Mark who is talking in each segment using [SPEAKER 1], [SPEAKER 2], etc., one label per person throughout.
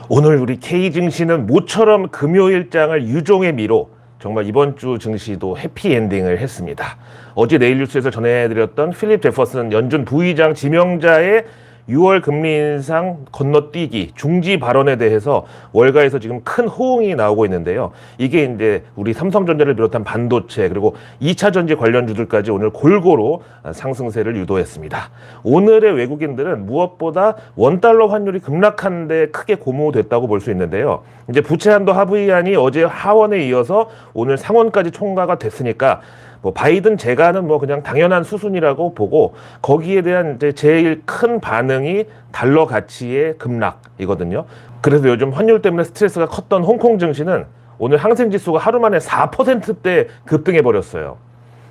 [SPEAKER 1] 오늘 우리 K 증시는 모처럼 금요일장을 유종의 미로 정말 이번 주 증시도 해피엔딩을 했습니다. 어제 내일 뉴스에서 전해드렸던 필립 제퍼슨 연준 부의장 지명자의 6월 금리 인상 건너뛰기 중지 발언에 대해서 월가에서 지금 큰 호응이 나오고 있는데요. 이게 이제 우리 삼성전자를 비롯한 반도체 그리고 2차 전지 관련주들까지 오늘 골고루 상승세를 유도했습니다. 오늘의 외국인들은 무엇보다 원달러 환율이 급락한 데 크게 고무됐다고 볼 수 있는데요. 이제 부채 한도 하부이안이 어제 하원에 이어서 오늘 상원까지 통과가 됐으니까 바이든 제가는 그냥 당연한 수순이라고 보고, 거기에 대한 이제 제일 큰 반응이 달러 가치의 급락이거든요. 그래서 요즘 환율 때문에 스트레스가 컸던 홍콩 증시는 오늘 항생 지수가 하루 만에 4%대 급등해 버렸어요.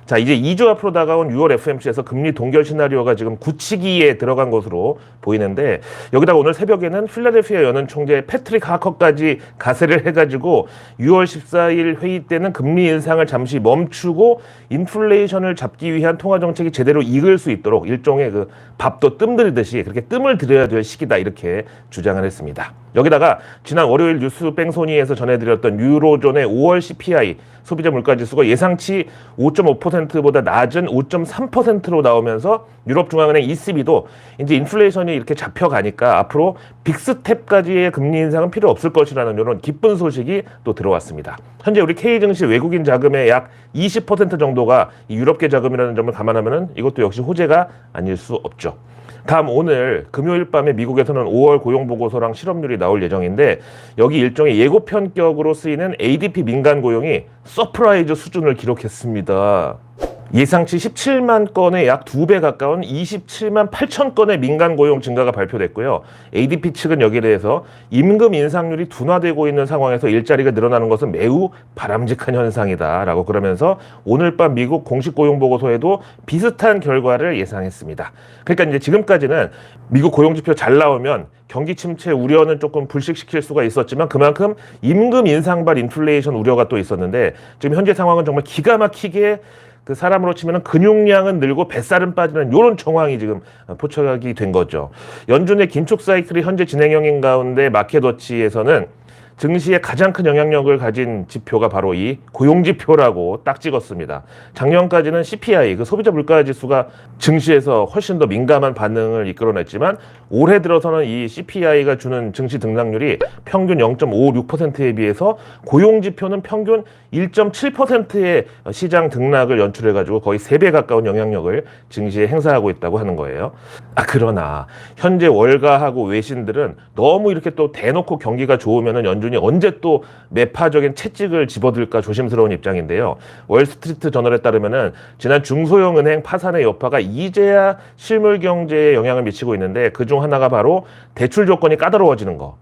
[SPEAKER 1] 자, 이제 2주 앞으로 다가온 6월 FOMC에서 금리 동결 시나리오가 지금 굳히기에 들어간 것으로 보이는데, 여기다가 오늘 새벽에는 필라델피아 연은 총재 패트릭 하커까지 가세를 해가지고 6월 14일 회의 때는 금리 인상을 잠시 멈추고 인플레이션을 잡기 위한 통화 정책이 제대로 익을 수 있도록 일종의 그 밥도 뜸 들이듯이 그렇게 뜸을 들여야 될 시기다, 이렇게 주장을 했습니다. 여기다가 지난 월요일 뉴스 뺑소니에서 전해드렸던 유로존의 5월 CPI 소비자 물가지수가 예상치 5.5%보다 낮은 5.3%로 나오면서 유럽중앙은행 ECB도 이제 인플레이션이 이렇게 잡혀가니까 앞으로 빅스텝까지의 금리 인상은 필요 없을 것이라는 이런 기쁜 소식이 또 들어왔습니다. 현재 우리 K증시 외국인 자금의 약 20% 정도가 이 유럽계 자금이라는 점을 감안하면 이것도 역시 호재가 아닐 수 없죠. 다음 오늘 금요일 밤에 미국에서는 5월 고용보고서랑 실업률이 나올 예정인데, 여기 일종의 예고편격으로 쓰이는 ADP 민간 고용이 서프라이즈 수준을 기록했습니다. 예상치 17만 건의 약 2배 가까운 27만 8천 건의 민간 고용 증가가 발표됐고요. ADP 측은 여기에 대해서 임금 인상률이 둔화되고 있는 상황에서 일자리가 늘어나는 것은 매우 바람직한 현상이다라고 그러면서 오늘 밤 미국 공식 고용 보고서에도 비슷한 결과를 예상했습니다. 그러니까 이제 지금까지는 미국 고용 지표 잘 나오면 경기 침체 우려는 조금 불식시킬 수가 있었지만, 그만큼 임금 인상발 인플레이션 우려가 또 있었는데, 지금 현재 상황은 정말 기가 막히게 그 사람으로 치면은 근육량은 늘고 뱃살은 빠지는 이런 정황이 지금 포착이 된 거죠. 연준의 긴축 사이클이 현재 진행형인 가운데 마켓워치에서는 증시에 가장 큰 영향력을 가진 지표가 바로 이 고용지표라고 딱 찍었습니다. 작년까지는 CPI, 그 소비자 물가지수가 증시에서 훨씬 더 민감한 반응을 이끌어냈지만, 올해 들어서는 이 CPI가 주는 증시 등락률이 평균 0.56%에 비해서 고용지표는 평균 1.7%의 시장 등락을 연출해가지고 거의 3배 가까운 영향력을 증시에 행사하고 있다고 하는 거예요. 그러나 현재 월가하고 외신들은 너무 이렇게 또 대놓고 경기가 좋으면은 연준이 언제 또 매파적인 채찍을 집어들까 조심스러운 입장인데요. 월스트리트 저널에 따르면은 지난 중소형 은행 파산의 여파가 이제야 실물 경제에 영향을 미치고 있는데, 그중 하나가 바로 대출 조건이 까다로워지는 거.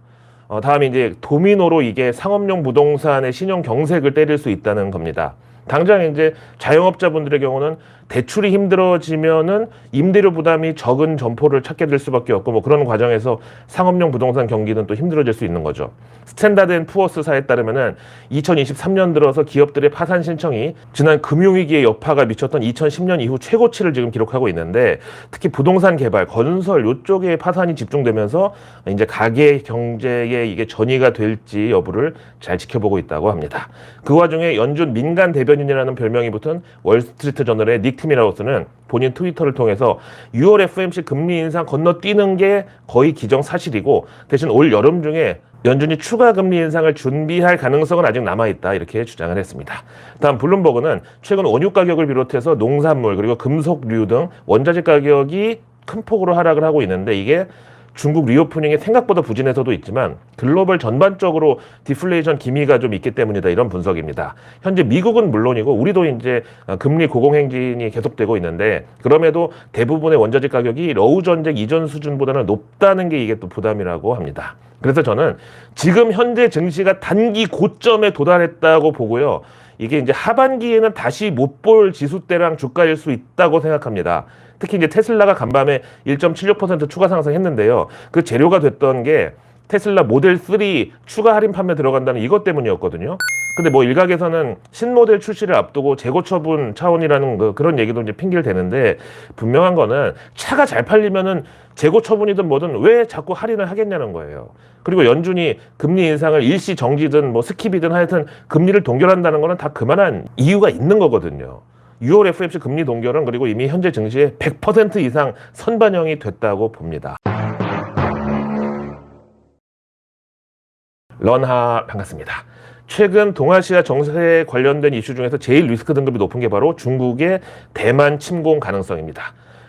[SPEAKER 1] 다음에 이제 도미노로 이게 상업용 부동산의 신용 경색을 때릴 수 있다는 겁니다. 당장 이제 자영업자분들의 경우는 대출이 힘들어지면은 임대료 부담이 적은 점포를 찾게 될 수밖에 없고, 그런 과정에서 상업용 부동산 경기는 또 힘들어질 수 있는 거죠. 스탠다드 앤 푸어스사에 따르면은 2023년 들어서 기업들의 파산 신청이 지난 금융위기의 여파가 미쳤던 2010년 이후 최고치를 지금 기록하고 있는데, 특히 부동산 개발, 건설 이쪽에 파산이 집중되면서 이제 가계 경제에 이게 전이가 될지 여부를 잘 지켜보고 있다고 합니다. 그 와중에 연준 민간 대변인이라는 별명이 붙은 월스트리트 저널의 닉 티미라우스는 본인 트위터를 통해서 6월 FOMC 금리 인상 건너뛰는 게 거의 기정사실이고, 대신 올 여름 중에 연준이 추가 금리 인상을 준비할 가능성은 아직 남아있다, 이렇게 주장을 했습니다. 다음 블룸버그는 최근 원유 가격을 비롯해서 농산물 그리고 금속류 등 원자재 가격이 큰 폭으로 하락을 하고 있는데, 이게 중국 리오프닝이 생각보다 부진해서도 있지만 글로벌 전반적으로 디플레이션 기미가 좀 있기 때문이다, 이런 분석입니다. 현재 미국은 물론이고 우리도 이제 금리 고공행진이 계속되고 있는데, 그럼에도 대부분의 원자재 가격이 러우 전쟁 이전 수준보다는 높다는 게 이게 또 부담이라고 합니다. 그래서 저는 지금 현재 증시가 단기 고점에 도달했다고 보고요. 이게 이제 하반기에는 다시 못 볼 지수대랑 주가일 수 있다고 생각합니다. 특히 이제 테슬라가 간밤에 1.76% 추가 상승했는데요. 그 재료가 됐던 게 테슬라 모델 3 추가 할인 판매 들어간다는 이것 때문이었거든요. 근데 일각에서는 신모델 출시를 앞두고 재고 처분 차원이라는 그런 얘기도 이제 핑계를 대는데, 분명한 거는 차가 잘 팔리면은 재고 처분이든 뭐든 왜 자꾸 할인을 하겠냐는 거예요. 그리고 연준이 금리 인상을 일시 정지든 뭐 스킵이든 하여튼 금리를 동결한다는 거는 다 그만한 이유가 있는 거거든요. 6월 FOMC 금리 동결은 그리고 이미 현재 증시에 100% 이상 선반영이 됐다고 봅니다. 런하 반갑습니다. 최근 동아시아 정세에 관련된 이슈 중에서 제일 리스크 등급이 높은 게 바로 중국의 대만 침공 가능성입니다.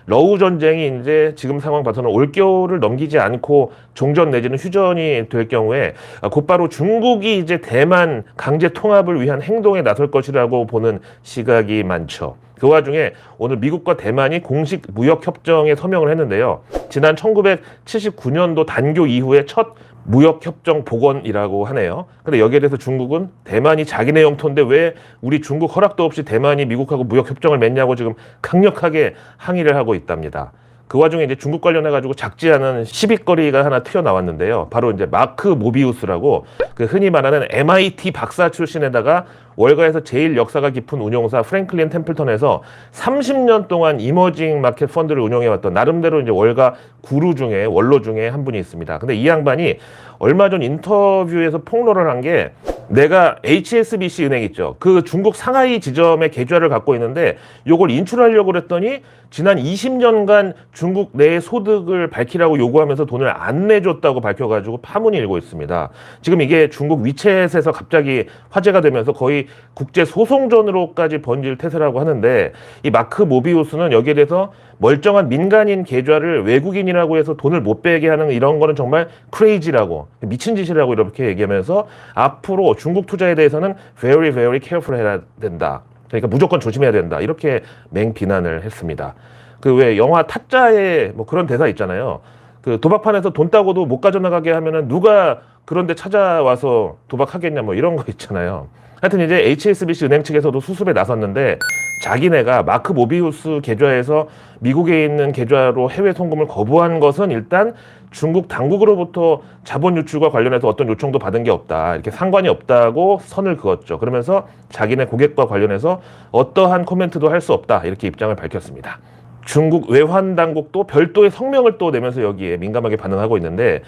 [SPEAKER 1] 러우 전쟁이 이제 지금 상황 봐서는 올겨울을 넘기지 않고 종전 내지는 휴전이 될 경우에 곧바로 중국이 이제 대만 강제 통합을 위한 행동에 나설 것이라고 보는 시각이 많죠. 그 와중에 오늘 미국과 대만이 공식 무역협정에 서명을 했는데요. 지난 1979년도 단교 이후에 첫 무역협정 복원이라고 하네요. 근데 여기에 대해서 중국은 대만이 자기네 영토인데 왜 우리 중국 허락도 없이 대만이 미국하고 무역협정을 맺냐고 지금 강력하게 항의를 하고 있답니다. 그 와중에 이제 중국 관련해가지고 작지 않은 시비거리가 하나 튀어나왔는데요. 바로 이제 마크 모비우스라고 그 흔히 말하는 MIT 박사 출신에다가 월가에서 제일 역사가 깊은 운용사 프랭클린 템플턴에서 30년 동안 이머징 마켓 펀드를 운영해왔던 나름대로 이제 월가 구루 중에 원로 중에 한 분이 있습니다. 근데 이 양반이 얼마 전 인터뷰에서 폭로를 한 게 내가 HSBC 은행 있죠. 그 중국 상하이 지점의 계좌를 갖고 있는데 요걸 인출하려고 그랬더니 지난 20년간 중국 내 소득을 밝히라고 요구하면서 돈을 안 내줬다고 밝혀가지고 파문이 일고 있습니다. 지금 이게 중국 위챗에서 갑자기 화제가 되면서 거의 국제 소송전으로까지 번질 태세라고 하는데 이 마크 모비우스는 여기에 대해서 멀쩡한 민간인 계좌를 외국인이라고 해서 돈을 못 빼게 하는 이런 거는 정말 크레이지라고 미친 짓이라고 이렇게 얘기하면서 앞으로 중국 투자에 대해서는 very very careful 해야 된다. 그러니까 무조건 조심해야 된다. 이렇게 맹비난을 했습니다. 그 왜 영화 타짜에 뭐 그런 대사 있잖아요. 그 도박판에서 돈 따고도 못 가져나가게 하면은 누가 그런데 찾아와서 도박하겠냐 뭐 이런 거 있잖아요. 하여튼 이제 HSBC 은행 측에서도 수습에 나섰는데 자기네가 마크 모비우스 계좌에서 미국에 있는 계좌로 해외 송금을 거부한 것은 일단 중국 당국으로부터 자본 유출과 관련해서 어떤 요청도 받은 게 없다. 이렇게 상관이 없다고 선을 그었죠. 그러면서 자기네 고객과 관련해서 어떠한 코멘트도 할 수 없다. 이렇게 입장을 밝혔습니다. 중국 외환당국도 별도의 성명을 또 내면서 여기에 민감하게 반응하고 있는데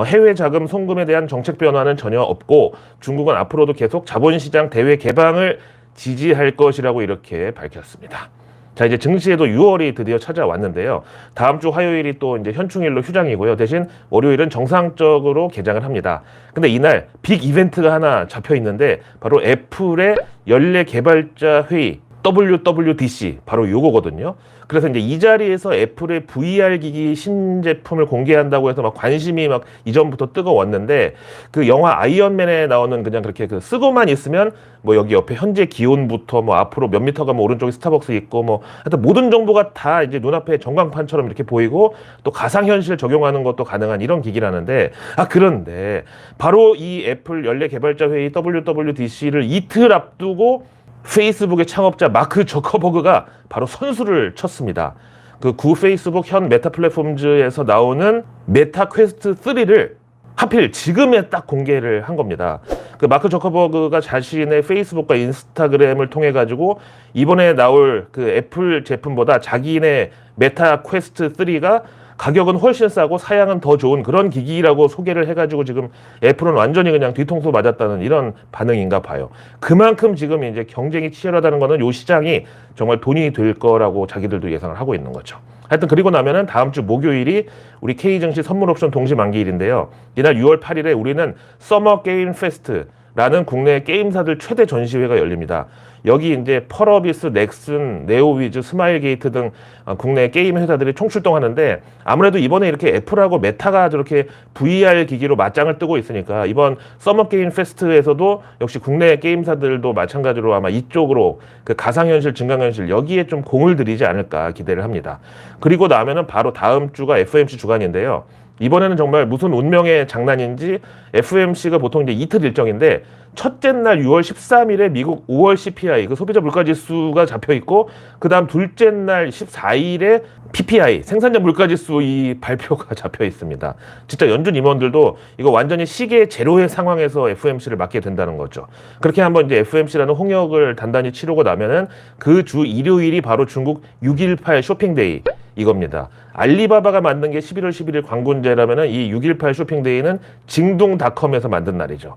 [SPEAKER 1] 해외 자금 송금에 대한 정책 변화는 전혀 없고 중국은 앞으로도 계속 자본시장 대외 개방을 지지할 것이라고 이렇게 밝혔습니다. 자, 이제 증시에도 6월이 드디어 찾아왔는데요. 다음 주 화요일이 또 이제 현충일로 휴장이고요. 대신 월요일은 정상적으로 개장을 합니다. 근데 이날 빅 이벤트가 하나 잡혀 있는데 바로 애플의 연례 개발자 회의 WWDC 바로 요거거든요. 그래서 이제 이 자리에서 애플의 VR 기기 신제품을 공개한다고 해서 막 관심이 막 이전부터 뜨거웠는데 그 영화 아이언맨에 나오는 그냥 그렇게 그 쓰고만 있으면 뭐 여기 옆에 현재 기온부터 뭐 앞으로 몇 미터 가면 오른쪽에 스타벅스 있고 뭐 하여튼 모든 정보가 다 이제 눈앞에 전광판처럼 이렇게 보이고 또 가상현실 적용하는 것도 가능한 이런 기기라는데 그런데 바로 이 애플 연례 개발자 회의 WWDC를 이틀 앞두고 페이스북의 창업자 마크 저커버그가 바로 선수를 쳤습니다. 그 구 페이스북 현 메타 플랫폼즈에서 나오는 메타 퀘스트 3를 하필 지금에 딱 공개를 한 겁니다. 그 마크 저커버그가 자신의 페이스북과 인스타그램을 통해 가지고 이번에 나올 그 애플 제품보다 자기네 메타 퀘스트 3가 가격은 훨씬 싸고 사양은 더 좋은 그런 기기라고 소개를 해가지고 지금 애플은 완전히 그냥 뒤통수 맞았다는 이런 반응인가 봐요. 그만큼 지금 이제 경쟁이 치열하다는 거는 요 시장이 정말 돈이 될 거라고 자기들도 예상을 하고 있는 거죠. 하여튼 그리고 나면은 다음 주 목요일이 우리 K증시 선물 옵션 동시 만기일인데요. 이날 6월 8일에 우리는 서머 게임 페스트라는 국내 게임사들 최대 전시회가 열립니다. 여기 이제 펄어비스, 넥슨, 네오위즈, 스마일게이트 등 국내 게임 회사들이 총출동하는데 아무래도 이번에 이렇게 애플하고 메타가 저렇게 VR 기기로 맞짱을 뜨고 있으니까 이번 서머 게임 페스트에서도 역시 국내 게임사들도 마찬가지로 아마 이쪽으로 그 가상현실, 증강현실 여기에 좀 공을 들이지 않을까 기대를 합니다. 그리고 나면은 바로 다음 주가 FOMC 주간인데요. 이번에는 정말 무슨 운명의 장난인지 FOMC가 보통 이제 이틀 일정인데 첫째 날 6월 13일에 미국 5월 CPI, 그 소비자 물가지수가 잡혀 있고, 그 다음 둘째 날 14일에 PPI, 생산자 물가지수 이 발표가 잡혀 있습니다. 진짜 연준 임원들도 이거 완전히 시계 제로의 상황에서 FOMC를 맡게 된다는 거죠. 그렇게 한번 이제 FOMC라는 홍역을 단단히 치르고 나면은 그 주 일요일이 바로 중국 6.18 쇼핑데이 이겁니다. 알리바바가 만든 게 11월 11일 광군제라면은 이 6.18 쇼핑데이는 징동닷컴에서 만든 날이죠.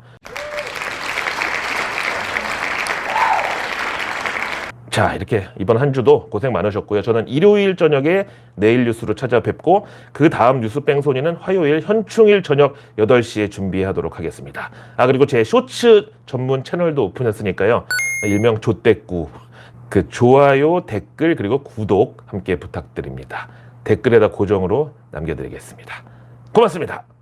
[SPEAKER 1] 자, 이렇게 이번 한 주도 고생 많으셨고요. 저는 일요일 저녁에 내일 뉴스로 찾아뵙고, 그 다음 뉴스 뺑소니는 화요일 현충일 저녁 8시에 준비하도록 하겠습니다. 아, 그리고 제 쇼츠 전문 채널도 오픈했으니까요. 일명 조댓구, 그 좋아요, 댓글, 그리고 구독 함께 부탁드립니다. 댓글에다 고정으로 남겨드리겠습니다. 고맙습니다.